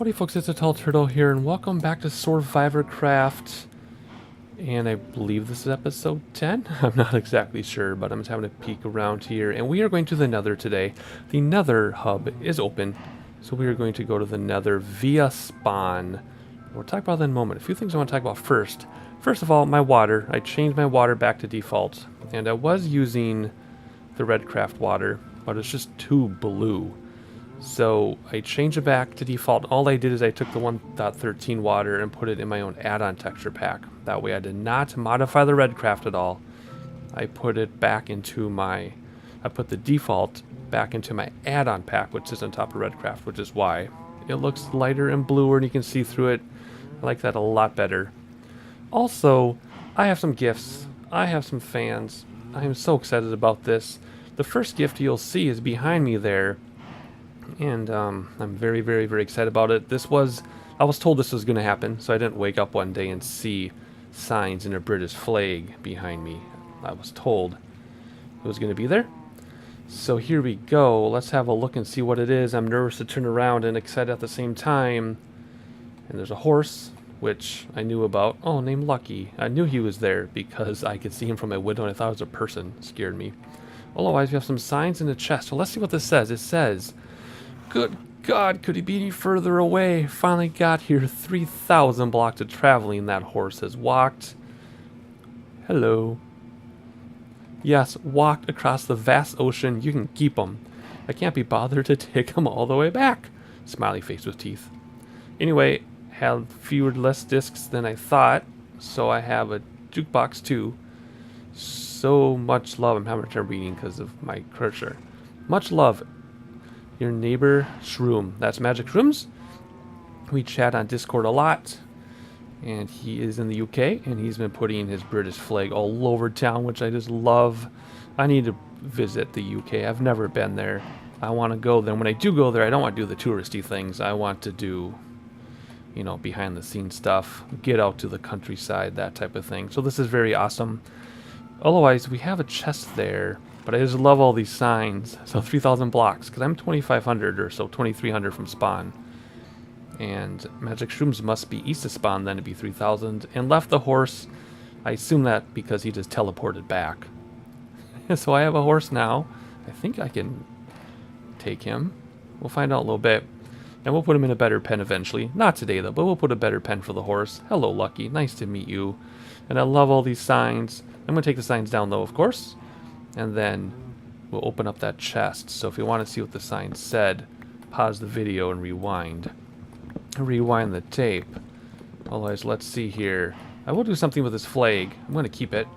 Howdy folks, it's a Tall Turtle here, and welcome back to SoarvivorCraft. And I believe this is episode 10? I'm not exactly sure, but I'm just having a peek around here. And we are going to the Nether today. The Nether Hub is open, so we are going to go to the Nether via spawn. We'll talk about that in a moment. A few things I want to talk about first. First of all, my water. I changed my water back to default, and I was using the red craft water, but it's just too blue. So I changed it back to default. All I did is I took the 1.13 water and put it in my own add-on texture pack. That way I did not modify the red craft at all. I put it back into my, I put the default back into my add-on pack, which is on top of red craft, which is why it looks lighter and bluer and you can see through it. I like that a lot better. Also, I have some gifts. I have some fans. I am so excited about this. The first gift you'll see is behind me there. And I'm very, very, very excited about it. I was told this was going to happen, so I didn't wake up one day and see signs in a British flag behind me. I was told it was going to be there. So here we go. Let's have a look and see what it is. I'm nervous to turn around and excited at the same time. And there's a horse, which I knew about. Oh, named Lucky. I knew he was there because I could see him from my window and I thought it was a person. It scared me. Otherwise, we have some signs in the chest. So let's see what this says. It says, "Good God, could he be any further away? Finally got here. 3,000 blocks of traveling that horse has walked." Hello. Yes, walked across the vast ocean. You can keep them. I can't be bothered to take them all the way back. Smiley face with teeth. Anyway, had fewer less discs than I thought, so I have a jukebox too. So much love. I'm having a turn reading because of my cursor. Much love. Your neighbor Shroom. That's Magic Shrooms. We chat on Discord a lot. And he is in the UK. And he's been putting his British flag all over town, which I just love. I need to visit the UK. I've never been there. I want to go there. When I do go there, I don't want to do the touristy things. I want to do, you know, behind the scenes stuff. Get out to the countryside, that type of thing. So this is very awesome. Otherwise, we have a chest there. But I just love all these signs. So 3,000 blocks, because I'm 2,500 or so, 2,300 from spawn. And Magic Shrooms must be east of spawn, then it'd be 3,000. And left the horse. I assume that because he just teleported back. So I have a horse now. I think I can take him. We'll find out a little bit. And we'll put him in a better pen eventually. Not today though, but we'll put a better pen for the horse. Hello, Lucky. Nice to meet you. And I love all these signs. I'm going to take the signs down though, of course. And then we'll open up that chest. So if you want to see what the sign said, pause the video and rewind. Rewind the tape. Otherwise, let's see here. I will do something with this flag. I'm going to keep it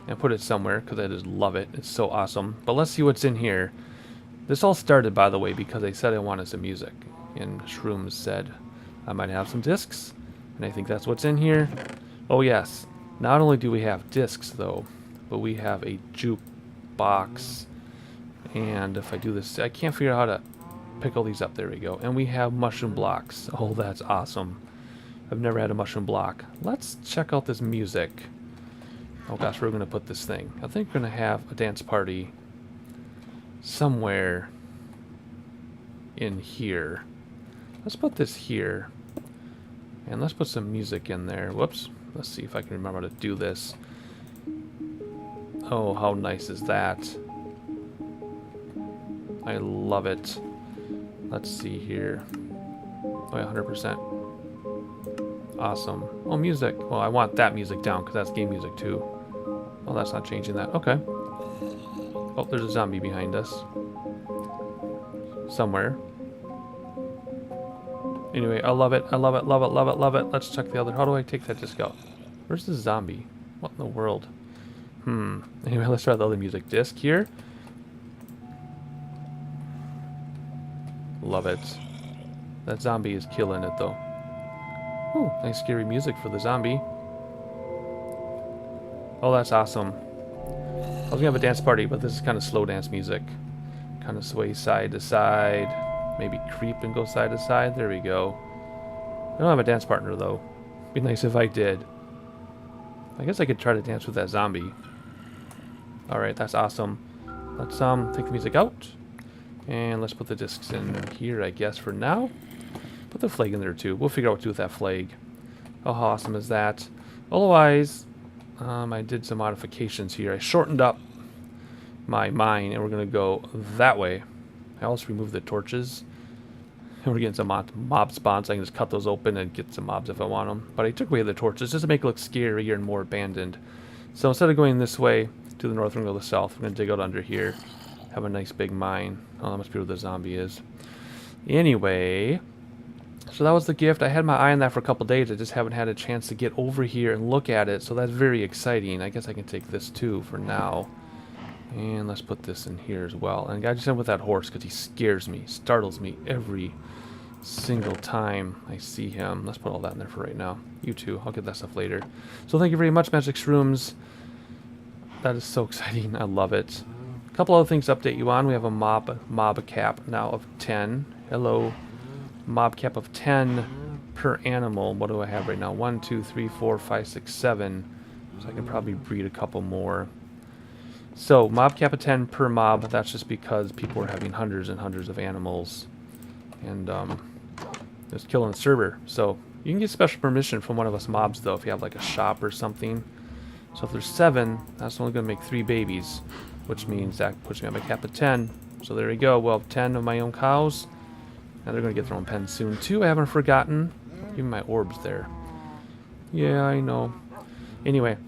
and put it somewhere because I just love it. It's so awesome. But let's see what's in here. This all started, by the way, because I said I wanted some music. And Shrooms said I might have some discs. And I think that's what's in here. Oh, yes. Not only do we have discs, though, but we have a jukebox. And if I do this, I can't figure out how to pick all these up. There we go. And we have mushroom blocks. Oh, that's awesome. I've never had a mushroom block. Let's check out this music. Oh gosh, we're going to put this thing. I think we're going to have a dance party somewhere in here. Let's put this here. And let's put some music in there. Whoops. Let's see if I can remember how to do this. Oh, how nice is that? I love it. Let's see here. Oh, yeah, 100%. Awesome. Oh, music. Well, I want that music down because that's game music too. Oh, that's not changing that. Okay. Oh, there's a zombie behind us. Somewhere. Anyway, I love it. I love it, love it, love it, love it. Let's check the other. How do I take that disc out? Where's the zombie? What in the world? Anyway, let's try the other music disc here. Love it. That zombie is killing it, though. Ooh, nice scary music for the zombie. Oh, that's awesome. I was gonna have a dance party, but this is kind of slow dance music. Kind of sway side to side. Maybe creep and go side to side. There we go. I don't have a dance partner, though. Be nice if I did. I guess I could try to dance with that zombie. Alright, that's awesome. Let's take the music out. And let's put the discs in here, I guess, for now. Put Put the flag in there too. We'll figure out what to do with that flag. Oh, how awesome is that? Otherwise, I did some modifications here. I shortened up my mine, and we're going to go that way. I also removed the torches. And we're getting some mob spawns. I can just cut those open and get some mobs if I want them. But I took away the torches just to make it look scarier and more abandoned. So instead of going this way to the north, we're going to go to the south. We're going to dig out under here. Have a nice big mine. Oh, that must be where the zombie is. Anyway, so that was the gift. I had my eye on that for a couple days. I just haven't had a chance to get over here and look at it. So that's very exciting. I guess I can take this too for now. And let's put this in here as well. And I just end with that horse because he scares me, startles me every single time I see him. Let's put all that in there for right now. You too. I'll get that stuff later. So thank you very much, Magic Shrooms. That is so exciting. I love it. A couple other things to update you on. We have a mob cap now of 10. Hello. Mob cap of 10 per animal. What do I have right now? 1, 2, 3, 4, 5, 6, 7. So I can probably breed a couple more. So, mob cap of 10 per mob. That's just because people are having hundreds and hundreds of animals. And, just killing the server. So, you can get special permission from one of us mobs, though, if you have, like, a shop or something. So, if there's 7, that's only going to make 3 babies. Which means that puts me on my cap of 10. So, there we go. Well, 10 of my own cows. And they're going to get their own pens soon, too. I haven't forgotten. Even my orbs there. Yeah, I know. Anyway.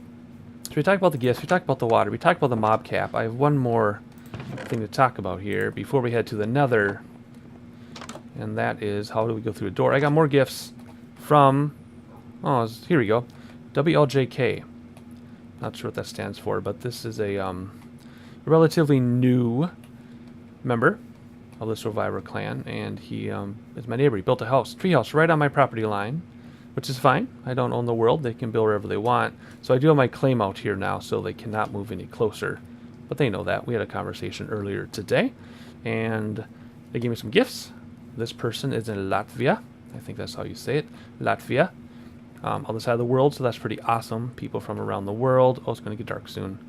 So we talked about the gifts, we talked about the water, we talked about the mob cap. I have one more thing to talk about here before we head to the Nether. And that is, how do we go through a door? I got more gifts from, oh, here we go. WLJK. Not sure what that stands for, but this is a relatively new member of the Survivor clan. And he is my neighbor. He built a house, tree house, right on my property line. Which is fine. I don't own the world. They can build wherever they want. So I do have my claim out here now, so they cannot move any closer. But they know that. We had a conversation earlier today. And they gave me some gifts. This person is in Latvia. I think that's how you say it. Latvia. On the side of the world, so that's pretty awesome. People from around the world. Oh, it's going to get dark soon.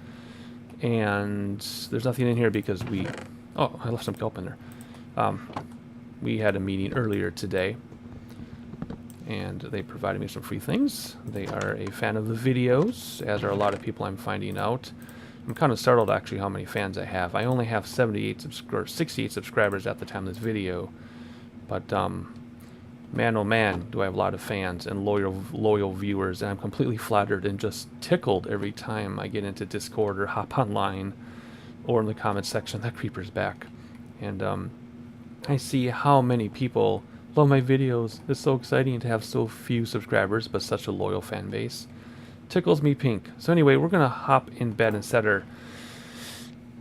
And there's nothing in here because we... Oh, I left some kelp in there. We had a meeting earlier today. And they provided me some free things. They are a fan of the videos, as are a lot of people I'm finding out. I'm kind of startled actually how many fans I have. I only have 68 subscribers at the time of this video. But man oh man, do I have a lot of fans and loyal viewers, and I'm completely flattered and just tickled every time I get into Discord or hop online or in the comment section. That creeper's back. And I see how many people love my videos. It's so exciting to have so few subscribers, but such a loyal fan base. Tickles me pink. So anyway, we're going to hop in bed and set our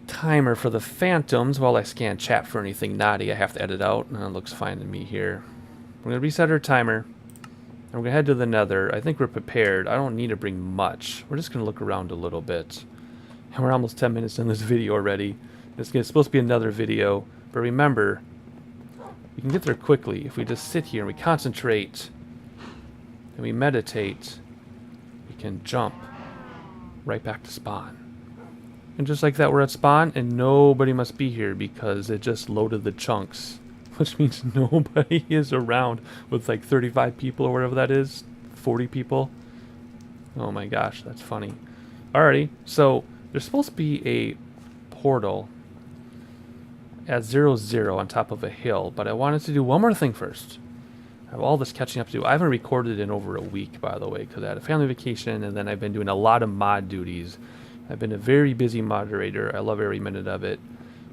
timer for the phantoms while I scan chat for anything naughty I have to edit out. And it looks fine to me here. We're going to reset our timer. And we're going to head to the Nether. I think we're prepared. I don't need to bring much. We're just going to look around a little bit. And we're almost 10 minutes in this video already. It's supposed to be another video. But remember... we can get there quickly if we just sit here and we concentrate and we meditate. We can jump right back to spawn. And just like that, we're at spawn and nobody must be here because it just loaded the chunks, which means nobody is around with like 35 people or whatever that is, 40 people. Oh my gosh, that's funny. Alrighty, so there's supposed to be a portal at 0, on top of a hill, but I wanted to do one more thing first. I have all this catching up to do. I haven't recorded in over a week, by the way, because I had a family vacation, and then I've been doing a lot of mod duties. I've been a very busy moderator. I love every minute of it.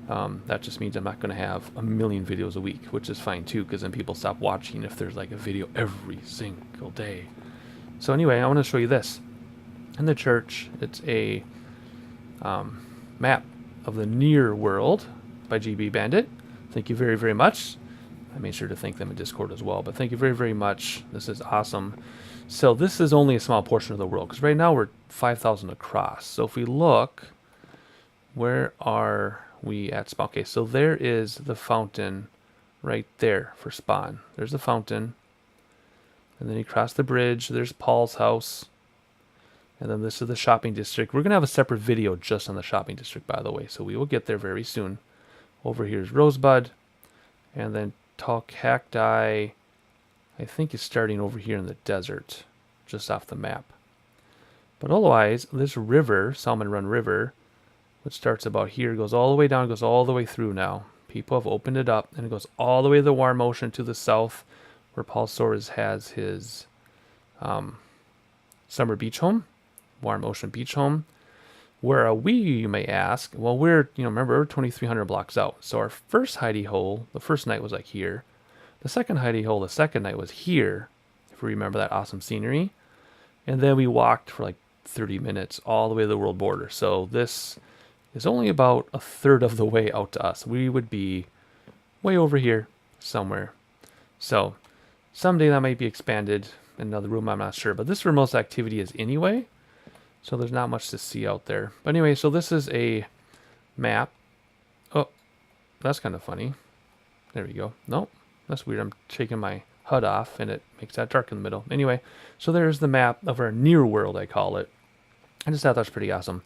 That just means I'm not going to have a million videos a week, which is fine too, because then people stop watching if there's like a video every single day. So anyway, I want to show you this. In the church, it's a map of the near world by GB Bandit. Thank you very, very much. I made sure to thank them in Discord as well, but thank you very, very much. This is awesome. So this is only a small portion of the world, because right now we're 5,000 across. So if we look, where are we at spawn? Okay, so there is the fountain right there for spawn. There's the fountain. And then you cross the bridge. There's Paul's house. And then this is the shopping district. We're going to have a separate video just on the shopping district, by the way. So we will get there very soon. Over here is Rosebud. And then tall cacti. I think is starting over here in the desert, just off the map. But otherwise, this river, Salmon Run River, which starts about here, goes all the way down, goes all the way through now. People have opened it up, and it goes all the way to the Warm Ocean to the south, where Paul Soares has his summer beach home, Warm Ocean beach home. Where are we, you may ask? Well, we're, remember, we're 2,300 blocks out. So our first hidey hole, the first night was like here. The second hidey hole, the second night was here, if we remember that awesome scenery. And then we walked for like 30 minutes all the way to the world border. So this is only about a third of the way out to us. We would be way over here somewhere. So someday that might be expanded in another room, I'm not sure. But this is where most activity is anyway. So there's not much to see out there. But anyway, so this is a map. Oh, that's kind of funny. There we go. Nope, that's weird. I'm taking my HUD off and it makes that dark in the middle. Anyway, so there's the map of our near world, I call it. I just thought that was pretty awesome.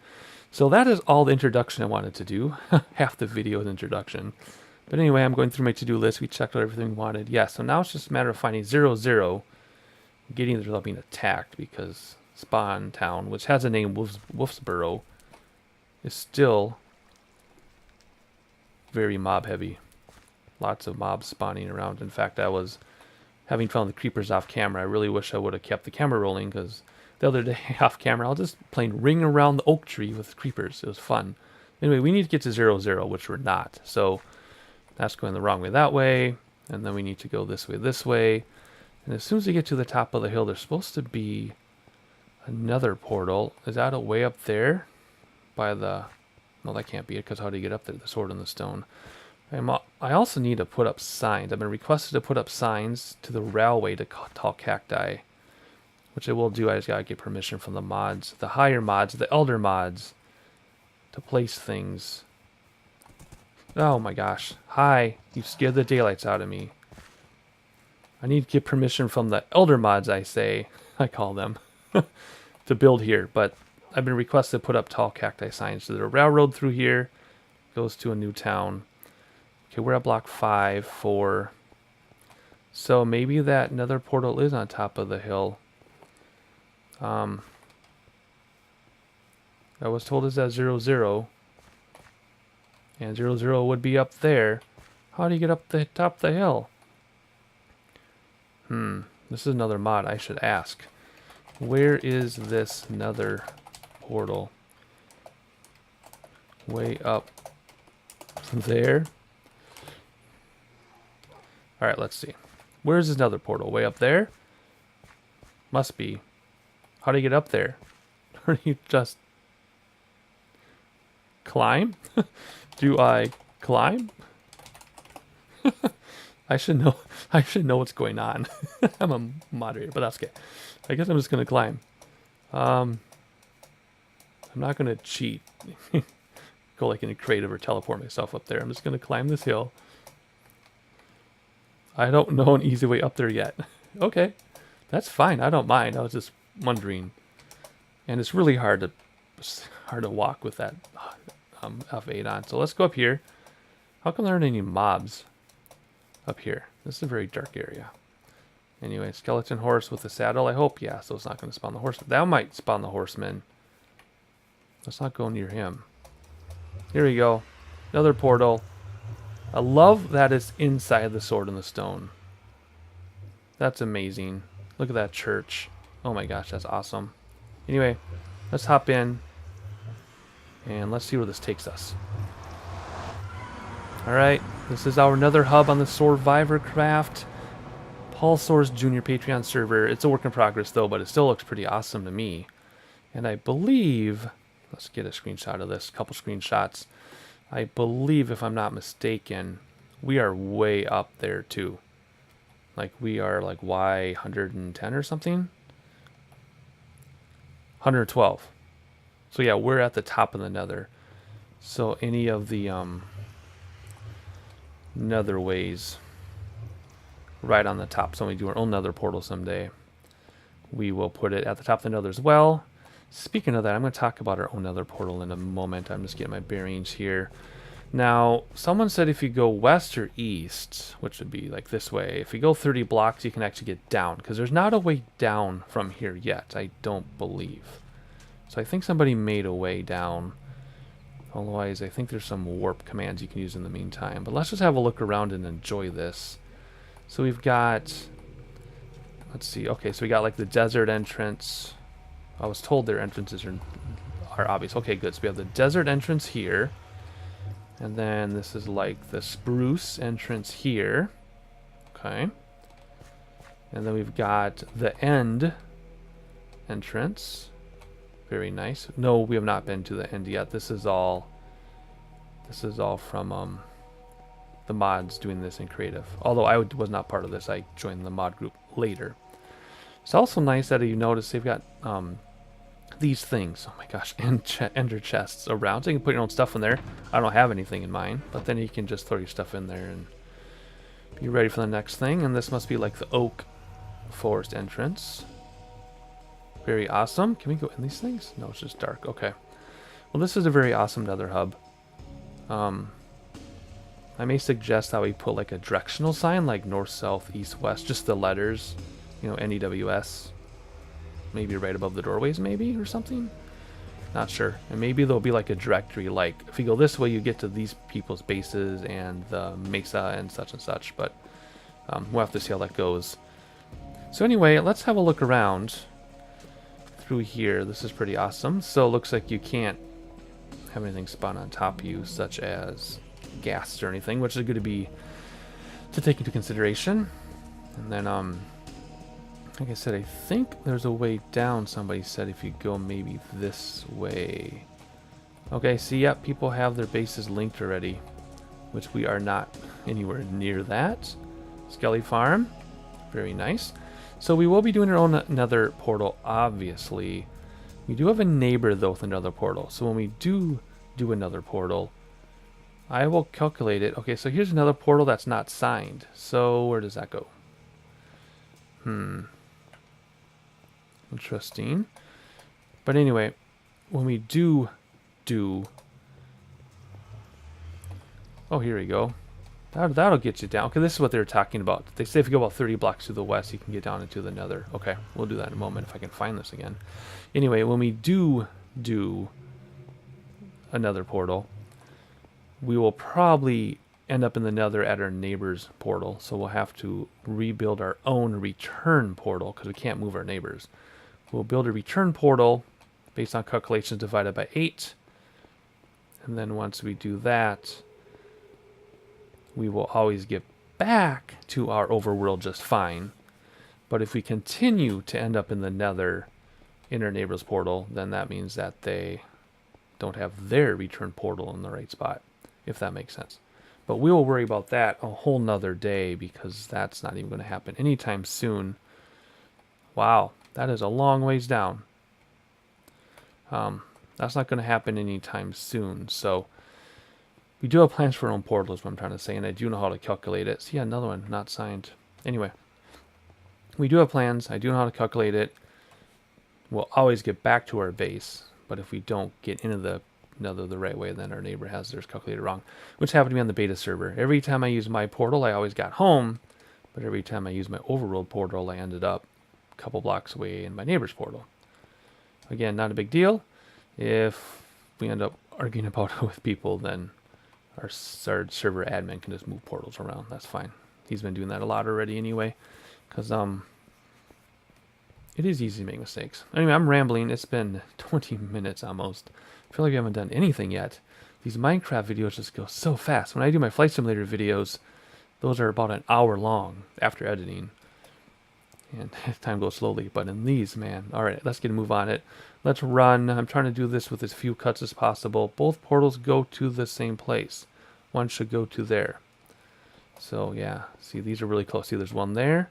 So that is all the introduction I wanted to do. Half the video is introduction. But anyway, I'm going through my to-do list. We checked out everything we wanted. Yeah, so now it's just a matter of finding 0, getting there without being attacked, because Spawn Town, which has a name, Wolfsboro, is still very mob heavy. Lots of mobs spawning around. In fact, I was having fun with the creepers off camera. I really wish I would have kept the camera rolling, because the other day off camera, I was just playing ring around the oak tree with creepers. It was fun. Anyway, we need to get to 0, which we're not. So that's going the wrong way that way. And then we need to go this way. And as soon as we get to the top of the hill, there's supposed to be another portal. Is that a way up there? By the... No, that can't be it, because how do you get up there? The sword and the stone. I also need to put up signs. I've been requested to put up signs to the railway to Tall Cacti, which I will do. I just gotta get permission from the mods, the higher mods, the elder mods, to place things. Oh my gosh. Hi. You scared the daylights out of me. I need to get permission from the elder mods, I say. I call them. To build here. But I've been requested to put up Tall Cacti signs. So there's a railroad through here. Goes to a new town. Okay, we're at block 5, 4. So maybe that nether portal is on top of the hill. I was told it's at 0, and 0 would be up there. How do you get up the top of the hill? This is another mod I should ask. Where is this nether portal? Way up there. Alright, let's see. Where's this nether portal? Way up there? Must be. How do you get up there? Or do you just climb? Do I climb? I should know what's going on. I'm a moderator, but that's okay. I guess I'm just gonna climb. I'm not gonna cheat. Go like in a creative or teleport myself up there. I'm just gonna climb this hill. I don't know an easy way up there yet. Okay, that's fine. I don't mind. I was just wondering. And it's really hard to walk with that F8 on. So let's go up here. How come there aren't any mobs up here? This is a very dark area. Anyway, skeleton horse with a saddle, I hope. Yeah, so it's not going to spawn the horseman. That might spawn the horseman. Let's not go near him. Here we go. Another portal. I love that it's inside the sword and the stone. That's amazing. Look at that church. Oh my gosh, that's awesome. Anyway, let's hop in and let's see where this takes us. Alright, this is our Nether Hub on the SoarvivorCraft Paul Soares Jr. Patreon server. It's a work in progress though, but it still looks pretty awesome to me. And I believe, let's get a screenshot of this, a couple screenshots. I believe, if I'm not mistaken, we are way up there too. Like we are like Y 110 or something. 112. So yeah, we're at the top of the nether. So any of the nether ways right on the top. So when we do our own nether portal someday, we will put it at the top of the nether as well. Speaking of that, I'm going to talk about our own nether portal in a moment. I'm just getting my bearings here. Now, someone said if you go west or east, which would be like this way, if you go 30 blocks, you can actually get down, because there's not a way down from here yet, I don't believe. So I think somebody made a way down. Otherwise, I think there's some warp commands you can use in the meantime. But let's just have a look around and enjoy this. So we've got, let's see, okay, so we got like the desert entrance. I was told their entrances are obvious. Okay, good. So we have the desert entrance here. And then this is like the spruce entrance here. Okay. And then we've got the end entrance. Very nice. No, we have not been to the end yet. This is all from the mods doing this in creative. Although I was not part of this. I joined the mod group later. It's also nice that you notice they've got these things. Oh my gosh, ender chests around. So you can put your own stuff in there. I don't have anything in mine, but then you can just throw your stuff in there and be ready for the next thing. And this must be like the oak forest entrance. Very awesome. Can we go in these things? No, it's just dark. Okay. Well, this is a very awesome Nether Hub. I may suggest that we put like a directional sign, like north, south, east, west, just the letters, you know, NEWS. Maybe right above the doorways, maybe, or something. Not sure. And maybe there'll be like a directory, like if you go this way, you get to these people's bases and the mesa and such. But we'll have to see how that goes. So anyway, let's have a look around through here. This is pretty awesome. So it looks like you can't have anything spawn on top of you, such as gas or anything, which is going to take into consideration. And then like I said, I think there's a way down. Somebody said if you go maybe this way. Okay, see, yep, people have their bases linked already, which we are not anywhere near that. Skelly Farm, very nice. So we will be doing our own nether portal, obviously. We do have a neighbor, though, with another portal. So when we do another portal, I will calculate it. Okay, so here's another portal that's not signed. So where does that go? Interesting. But anyway, when we do... Oh, here we go. That'll get you down. Okay, this is what they were talking about. They say if you go about 30 blocks to the west, you can get down into the nether. Okay, we'll do that in a moment if I can find this again. Anyway, when we do another portal, we will probably end up in the nether at our neighbor's portal. So we'll have to rebuild our own return portal because we can't move our neighbors. We'll build a return portal based on calculations divided by 8. And then once we do that, we will always get back to our overworld just fine. But if we continue to end up in the nether in our neighbor's portal, then that means that they don't have their return portal in the right spot, if that makes sense. But we will worry about that a whole nother day because that's not even going to happen anytime soon. Wow, that is a long ways down. That's not going to happen anytime soon. So we do have plans for our own portal is what I'm trying to say, and I do know how to calculate it. See, another one not signed. Anyway, we do have plans. I do know how to calculate it. We'll always get back to our base, but if we don't get into the nether the right way, then our neighbor has theirs calculated wrong, which happened to me on the beta server. Every time I used my portal, I always got home, but every time I used my overworld portal, I ended up a couple blocks away in my neighbor's portal. Again, not a big deal. If we end up arguing about it with people, then our server admin can just move portals around. That's fine. He's been doing that a lot already anyway, because it is easy to make mistakes. Anyway, I'm rambling. It's been 20 minutes almost. I feel like we haven't done anything yet. These Minecraft videos just go so fast. When I do my Flight Simulator videos, those are about an hour long after editing. And time goes slowly. But in these, man. Alright, let's get a move on it. Let's run. I'm trying to do this with as few cuts as possible. Both portals go to the same place. One should go to there. So, yeah. See, these are really close. See, there's one there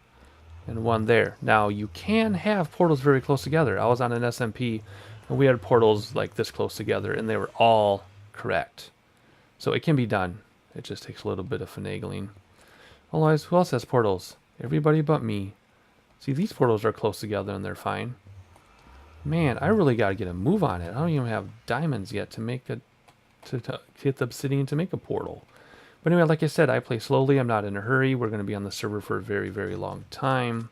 and one there. Now, you can have portals very close together. I was on an SMP, and we had portals like this close together, and they were all correct. So it can be done. It just takes a little bit of finagling. Otherwise, who else has portals? Everybody but me. See, these portals are close together, and they're fine. Man, I really got to get a move on it. I don't even have diamonds yet to make a to hit the obsidian to make a portal. But anyway, like I said, I play slowly. I'm not in a hurry. We're going to be on the server for a very, very long time.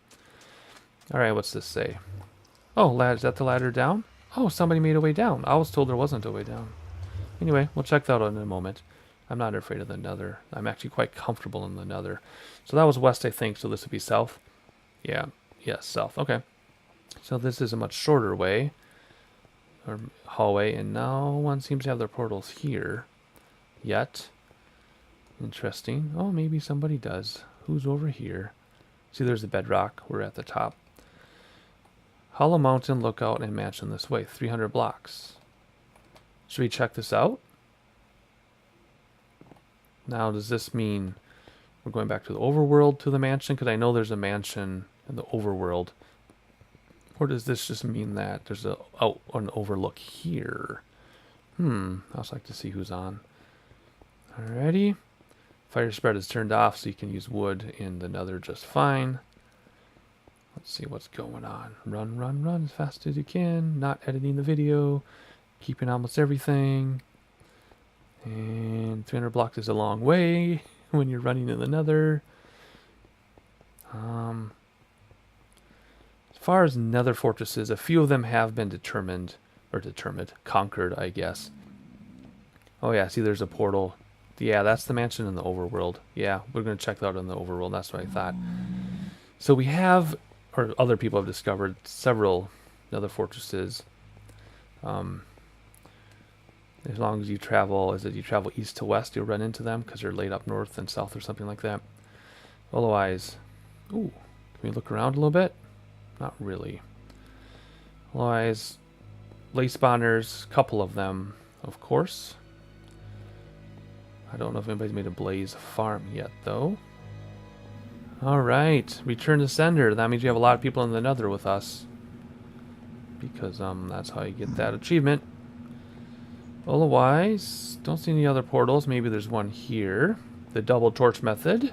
All right, what's this say? Oh, is that the ladder down? Oh, somebody made a way down. I was told there wasn't a way down. Anyway, we'll check that out in a moment. I'm not afraid of the Nether. I'm actually quite comfortable in the Nether. So that was west, I think, so this would be south. Yeah, yes, south. Okay. So this is a much shorter way, or hallway, and no one seems to have their portals here yet. Interesting. Oh, maybe somebody does. Who's over here? See, there's the bedrock. We're at the top. Hollow Mountain, lookout, and mansion this way. 300 blocks. Should we check this out? Now, does this mean we're going back to the overworld to the mansion? Because I know there's a mansion in the overworld. Or does this just mean that there's an overlook here? I'd also like to see who's on. Alrighty. Fire spread is turned off, so you can use wood in the Nether just fine. Let's see what's going on. Run, run, run as fast as you can. Not editing the video. Keeping almost everything. And 300 blocks is a long way when you're running in the Nether. As far as Nether fortresses, a few of them have been conquered, I guess. Oh yeah, see there's a portal. Yeah, that's the mansion in the overworld. Yeah, we're going to check that out in the overworld. That's what I thought. So we have, or other people have discovered, several Nether fortresses. As long as you travel, you travel east to west, you'll run into them because they're laid up north and south or something like that. Otherwise, ooh, can we look around a little bit? Not really. Otherwise, blaze spawners, couple of them, of course. I don't know if anybody's made a blaze farm yet, though. Alright, return to sender. That means you have a lot of people in the Nether with us. Because that's how you get that achievement. Otherwise, don't see any other portals. Maybe there's one here. The double torch method.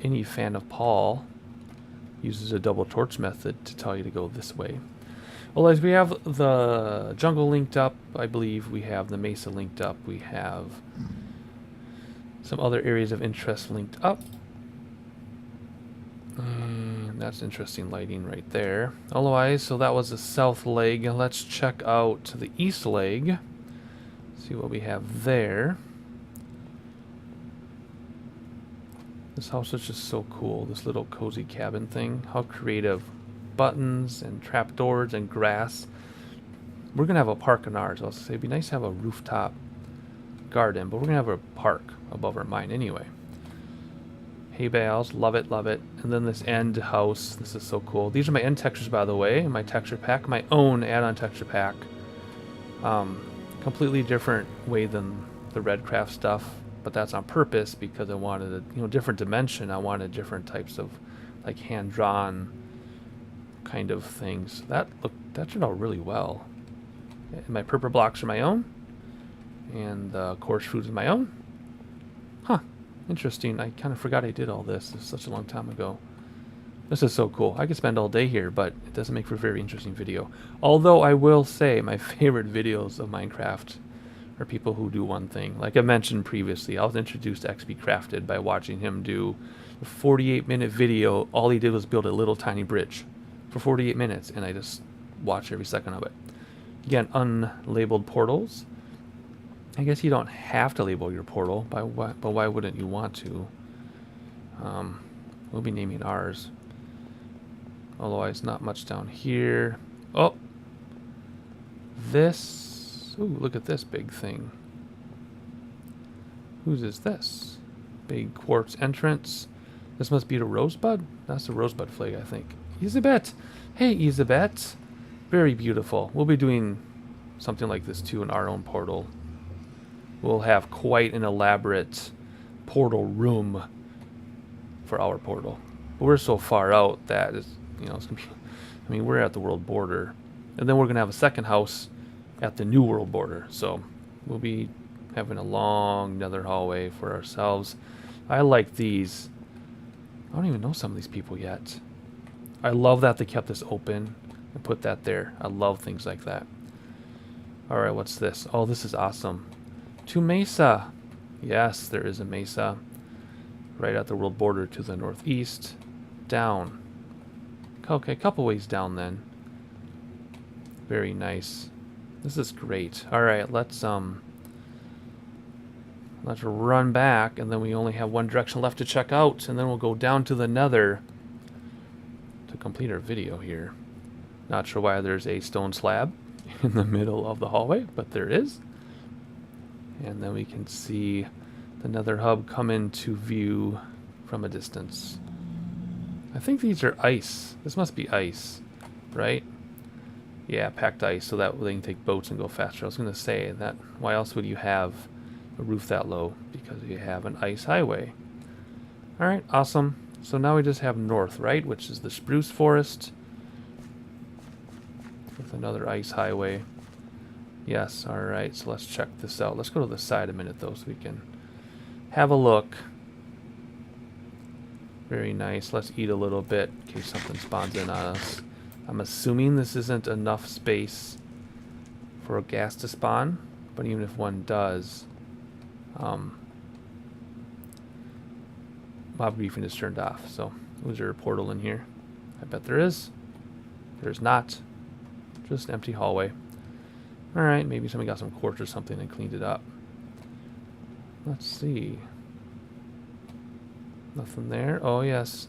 Any fan of Paul uses a double torch method to tell you to go this way. Otherwise, we have the jungle linked up. I believe we have the mesa linked up. We have some other areas of interest linked up. And that's interesting lighting right there. Otherwise, so that was the south leg. Let's check out the east leg. See what we have there. This house is just so cool. This little cozy cabin thing. How creative. Buttons and trapdoors and grass. We're going to have a park in ours. I'll say it'd be nice to have a rooftop garden, but we're going to have a park above our mine anyway. Hay bales. Love it, love it. And then this end house. This is so cool. These are my end textures, by the way. My texture pack. My own add-on texture pack. Completely different way than the red craft stuff, but that's on purpose because I wanted a different dimension. I wanted different types of like hand-drawn kind of things. That turned out really well. And my purple blocks are my own, and the coarse food is my own. Huh, interesting. I kind of forgot I did all this. This is such a long time ago. This is so cool. I could spend all day here, but it doesn't make for a very interesting video. Although I will say my favorite videos of Minecraft are people who do one thing. Like I mentioned previously, I was introduced to XP Crafted by watching him do a 48-minute video. All he did was build a little tiny bridge for 48 minutes, and I just watched every second of it. Again, unlabeled portals. I guess you don't have to label your portal, but why wouldn't you want to? We'll be naming ours. Otherwise, not much down here. Oh! This... Ooh, look at this big thing. Whose is this? Big quartz entrance. This must be the rosebud? That's the rosebud flag, I think. Elizabeth! Hey, Elizabeth! Very beautiful. We'll be doing something like this, too, in our own portal. We'll have quite an elaborate portal room for our portal. But we're so far out that it's... it's gonna be, I mean, we're at the world border, and then we're gonna have a second house at the new world border. So we'll be having a long nether hallway for ourselves. I like these. I don't even know some of these people yet. I love that they kept this open and put that there. I love things like that. All right, what's this? Oh, this is awesome. to Mesa. Yes, there is a Mesa. Right at the world border to the northeast. Down. Okay, a couple ways down then. Very nice. This is great. Alright, let's run back, and then we only have one direction left to check out, and then we'll go down to the Nether to complete our video here. Not sure why there's a stone slab in the middle of the hallway, but there is. And then we can see the Nether Hub come into view from a distance. I think these are ice. This must be ice, right? Yeah, packed ice, so that they can take boats and go faster. I was going to say that. Why else would you have a roof that low? Because you have an ice highway. Alright, awesome. So now we just have north, right? Which is the spruce forest. With another ice highway. Yes, alright, so let's check this out. Let's go to the side a minute though so we can have a look. Very nice. Let's eat a little bit in case something spawns in on us. I'm assuming this isn't enough space for a gas to spawn, but even if one does, mob griefing is turned off. So, is there a portal in here? I bet there is. There's not. Just an empty hallway. Alright, maybe somebody got some quartz or something and cleaned it up. Let's see. Nothing there. Oh, yes.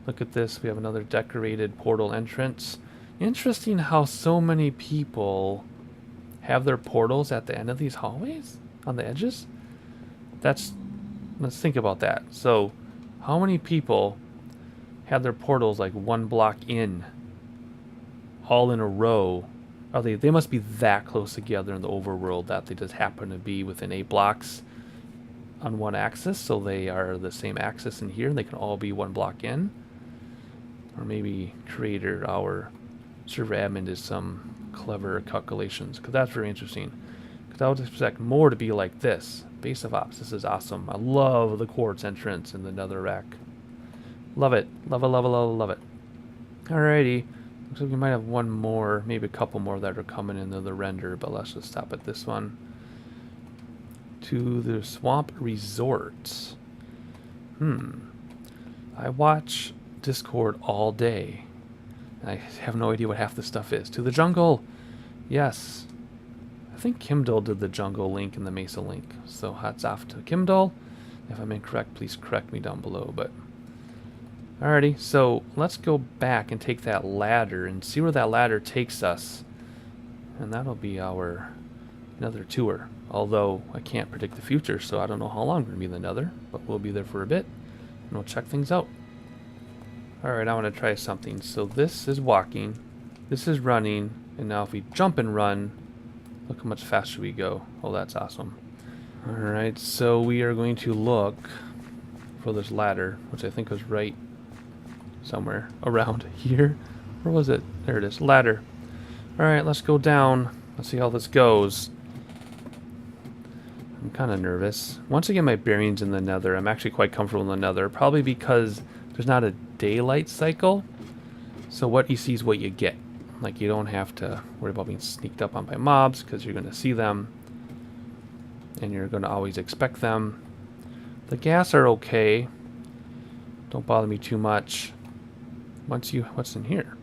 Look at this. We have another decorated portal entrance. Interesting how so many people have their portals at the end of these hallways? On the edges? Let's think about that. So, how many people have their portals like one block in? All in a row? Are they must be that close together in the overworld that they just happen to be within 8 blocks on one axis, so they are the same axis in here, and they can all be 1 block in. Or maybe creator, our server admin, did some clever calculations, because that's very interesting. Because I would expect more to be like this. Base of Ops, this is awesome. I love the quartz entrance in the Nether rack. Love it. Love it, love it, love it, love it. Alrighty. Looks like we might have one more, maybe a couple more that are coming into the render, but let's just stop at this one. To the Swamp Resort. I watch Discord all day. I have no idea what half the stuff is. To the jungle! Yes. I think Kimdol did the jungle link and the Mesa link. So hats off to Kimdol. If I'm incorrect, please correct me down below. But alrighty, so let's go back and take that ladder and see where that ladder takes us. And that'll be our another tour. Although I can't predict the future, so I don't know how long we're going to be in the Nether, but we'll be there for a bit, and we'll check things out. Alright, I want to try something. So this is walking, this is running, and now if we jump and run, look how much faster we go. Oh, that's awesome. Alright, so we are going to look for this ladder, which I think was right somewhere around here. Where was it? There it is, ladder. Alright, let's go down. Let's see how this goes. I'm kind of nervous. Once I get my bearings in the Nether, I'm actually quite comfortable in the Nether. Probably because there's not a daylight cycle. So what you see is what you get. Like, you don't have to worry about being sneaked up on by mobs, because you're going to see them. And you're going to always expect them. The gas are okay. Don't bother me too much. What's in here?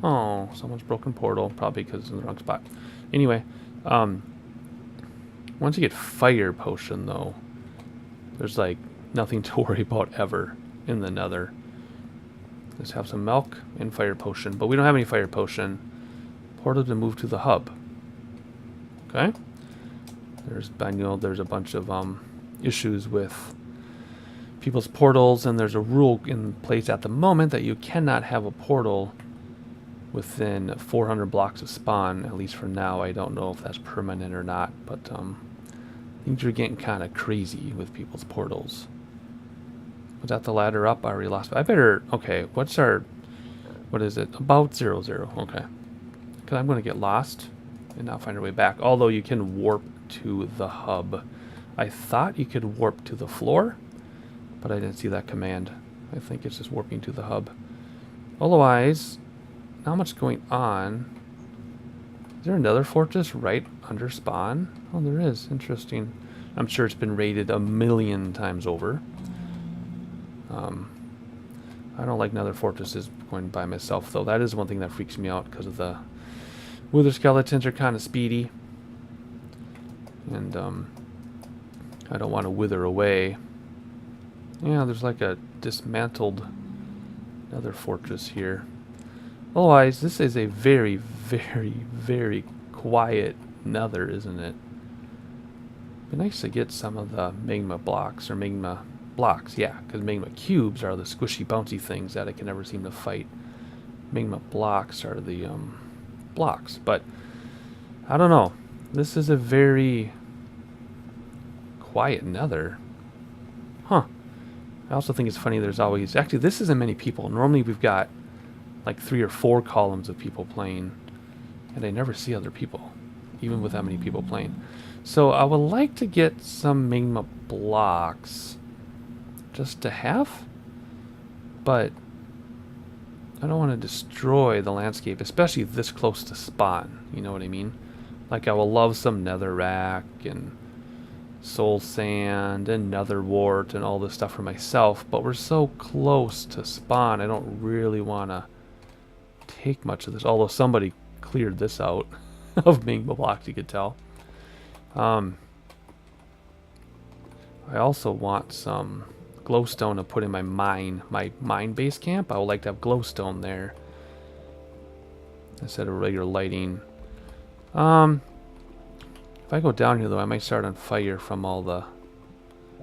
Oh, someone's broken portal. Probably because it's in the wrong spot. Anyway, once you get fire potion, though, there's like nothing to worry about ever in the Nether. Let's have some milk and fire potion, but we don't have any fire potion. Portal to move to the hub. Okay. I know there's a bunch of issues with people's portals, and there's a rule in place at the moment that you cannot have a portal within 400 blocks of spawn, at least for now. I don't know if that's permanent or not, but things are getting kind of crazy with people's portals. Was that the ladder up? I already lost. I better, okay, what is it? About 0, 0, okay. Because I'm going to get lost and not find our way back. Although you can warp to the hub. I thought you could warp to the floor, but I didn't see that command. I think it's just warping to the hub. Otherwise, not much going on. Is there another fortress right under spawn? Oh, there is. Interesting. I'm sure it's been raided a million times over. I don't like nether fortresses going by myself, though. That is one thing that freaks me out because of the wither skeletons are kind of speedy. And I don't want to wither away. Yeah, there's like a dismantled nether fortress here. Otherwise, this is a very, very, very quiet nether, isn't it? It'd be nice to get some of the magma blocks, or magma blocks, yeah, because magma cubes are the squishy, bouncy things that I can never seem to fight. Magma blocks are the blocks, but I don't know. This is a very quiet nether. Huh. I also think it's funny there's always... Actually, this isn't many people. Normally we've got like 3 or 4 columns of people playing, and I never see other people, even with that many people playing. So I would like to get some magma blocks just to have, but I don't want to destroy the landscape, especially this close to spawn, you know what I mean? Like, I will love some netherrack and soul sand and nether wart and all this stuff for myself, but we're so close to spawn, I don't really want to take much of this, although somebody cleared this out of magma blocks, you could tell. I also want some glowstone to put in my mine base camp. I would like to have glowstone there instead of regular lighting. If I go down here, though, I might start on fire from all the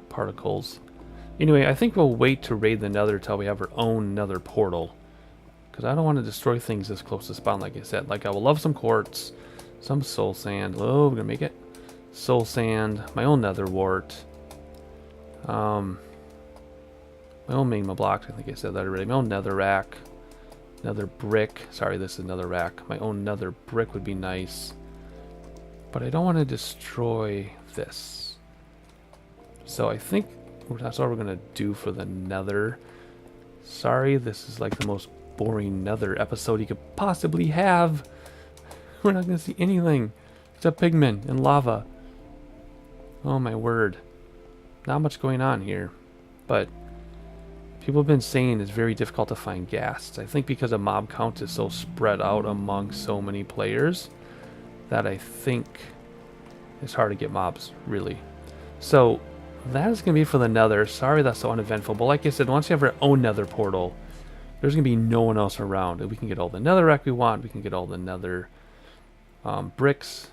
particles. Anyway, I think we'll wait to raid the nether till we have our own nether portal, because I don't want to destroy things this close to spawn, like I said. Like, I will love some quartz, some soul sand. Oh, we're gonna make it. Soul sand, my own nether wart, my own magma blocks, I think I said that already. My own nether rack, nether brick. Sorry, this is nether rack. My own nether brick would be nice. But I don't want to destroy this. So I think that's all we're going to do for the nether. Sorry, this is like the most boring nether episode you could possibly have. We're not going to see anything except pigment and lava. Oh my word. Not much going on here. But people have been saying it's very difficult to find ghasts. I think because the mob count is so spread out among so many players that I think it's hard to get mobs, really. So that is going to be for the nether. Sorry that's so uneventful, but like I said, once you have our own nether portal, there's going to be no one else around. We can get all the netherrack we want, we can get all the nether bricks,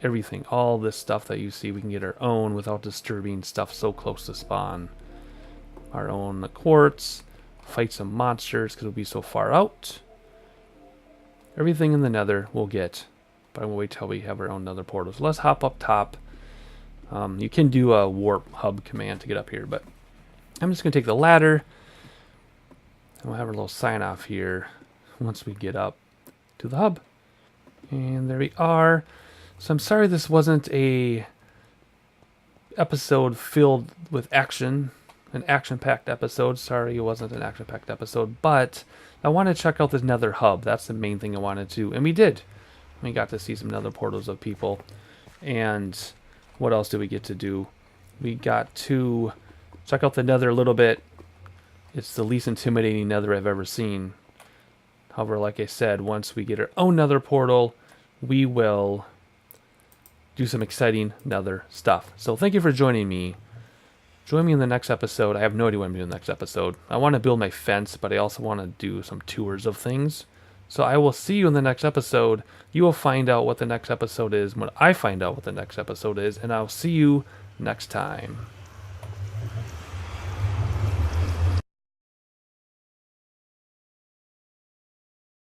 everything, all this stuff that you see, we can get our own without disturbing stuff so close to spawn. Our own quartz, fight some monsters because we'll be so far out. Everything in the nether we'll get, but I'm going to wait till we have our own nether portals. So let's hop up top. You can do a warp hub command to get up here, but I'm just going to take the ladder, and we'll have our little sign off here once we get up to the hub. And there we are. So I'm sorry this wasn't a episode filled with action, an action-packed episode. Sorry it wasn't an action-packed episode, but I want to check out this Nether Hub. That's the main thing I wanted to, and we did. We got to see some nether portals of people. And what else did we get to do? We got to check out the nether a little bit. It's the least intimidating nether I've ever seen. However, like I said, once we get our own nether portal, we will do some exciting nether stuff. So thank you for joining me. Join me in the next episode. I have no idea what I'm doing in the next episode. I want to build my fence, but I also want to do some tours of things. So I will see you in the next episode. You will find out what the next episode is when I find out what the next episode is, and I'll see you next time.